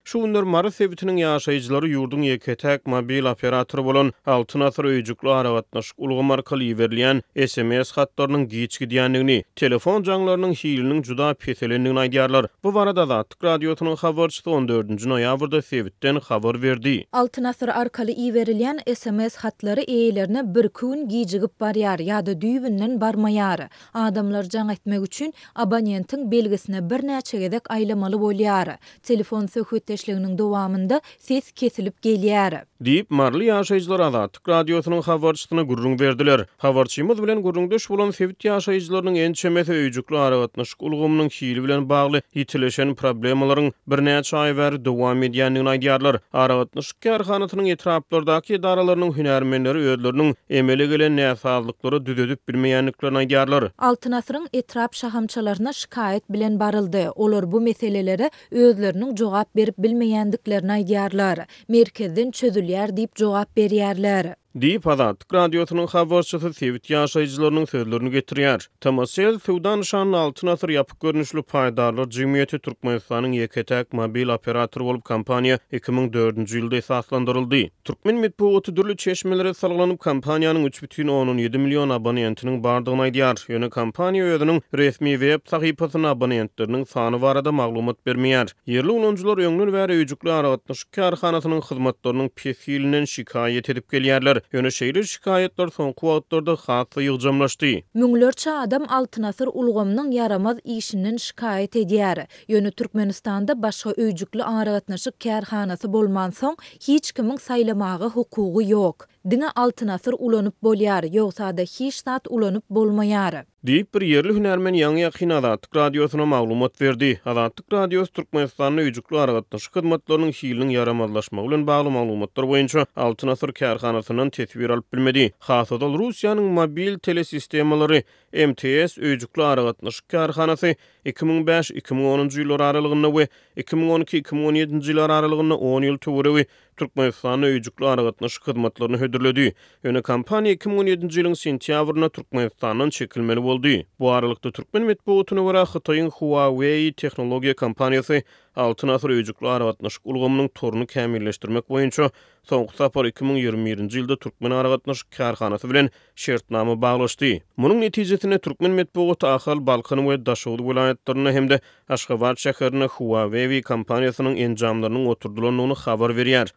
Şu günler Mary sebitiniň ýaşaýjylary ýurdun ýeketäk mobil operatory bolan Altyn asr öýjükli aragatnaşyk ulgam arkaly berilýän SMS hatlarynyň giç gidýändigini, telefon jaňlarynyň hiliniň juda peselendigini aýdýarlar. Bu barada Azatlyk radiosynyň habarçysy 14-nji noýabrda sebitden habar berdi. Altyn asr arkaly berilýän SMS hatlary eýelerine bir gün gijigip barýar ýa-da düýbünden barmaýar. Adamlar jaň etmek üçin abonentiň belgisine bir näçe gezek aýlamaly bolýar. Telefon söhbetdeşliginiň dowamında ses kesilip gelýär. Diýip marly ýaşaýjylar Azatlyk radiosynyň habarçysyna gurrun berdiler. Habarçymyz bilen gurrundaş bolan sebit ýaşaýjylarynyň ençemesi öýjükli aragatnaşyk ulgamynyň hili bilen bagly ýitileşen problemalaryň bir näçe aý bäri dowam edýändigini aýdýarlar. Aragatnaşyk karhanatynyň etraplardaky idaralarnyň hünärmenleri özleriniň emele gelen näsazlyklary düzedip bilmeýänliklerini aýdýarlar. Altyn asryň etrap şahamçalaryna şikayet bilen baryldy. Olar bu meselelere özleriniň jogap berip bilmeýändiklerini aýdýarlar. Merkezden çözülýär diýip jogap berýärler. Diýip Azatlyk radiosynyň habarçysy sebit ýaşaýjylarynyň sözlerini getirýär. Tamasel Suwdan şanly Altyn asr ýapyk görnüşli paýdarlar jemgyýeti Türkmenistanyň ýeketäk mobil operatory bolup kampaniýa 2004-nji ýylda esaslandyryldy. Türkmen medeniýeti dürli çeşmelere salgylanyp kampaniýanyň 3,17 million abonentiniň bardygyny aýdýar. Ýöne kampaniýa özüniň resmi web sahypasyna abonentleriniň sany barada maglumat bermeýär. Yerli ulanyjylar öňden bäri öýjükli aragatnaşyk karhanasynyň hyzmatlarynyň pesilinden şikayet edip gelýärler. Ýöne şeýle şikayetler soňky wagtlarda hasy ýygjamlaşdy. Müňlerçe adam Altyn asr ulgamynyň yaramaz işinden şikayet edýär. Ýöne Türkmenistanda başga öýjükli aragatnaşyk karhanasy bolman soň hiç kimiň saýlamagy hukugy ýok. Diňe Altyn asr ulanyp bolýar, ýogsa-da hiç zat ulanyp bolmaýar. Diýip bir yerli hünärmen ýaňy ýakyn Azatlyk radiosyna maglumat berdi. Azatlyk radiosy Türkmenistanyň öýjükli aragatnaşyk hyzmatlarynyň hiliniň yaramazlaşmagy bilen bagly maglumatlar boýunça Altyn asr karhanasynyň tesbir alyp bilmedi. Hasada Russiýanyň mobil telesistemleri MTS öýjükli aragatnaşyk karhanasy 2005-2010-njy ýyllar aralygynda we 2012-2017-nji ýyllar aralygynda 10 ýyl töweregi Türkmenistanyň öýjükli aragatnaşyk hyzmatlaryny hödürledi. Ýöne kampaniýa 2017-nji ýylyň sentýabrynda Türkmenistandan çekilmeli boldy. Bu aralykda Türkmen medeniýetine görä Hytaýyň Huawei tehnologiýa kompaniýasy Altyn asr öýjükli aragatnaşyk ulgamynyň toruny kämilleşdirmek boýunça soňky sapar 2021-nji ýylda Türkmen aragatnaşyk karhanasy bilen şertnama baglaşdy. Munyň netijesinde Türkmen medeniýeti ahal Balkan we Daşowly vilayatlaryna hemde Aşgabat şäherine Huawei kompaniýasynyň enjamlarynyň oturdylanyny habar berýär.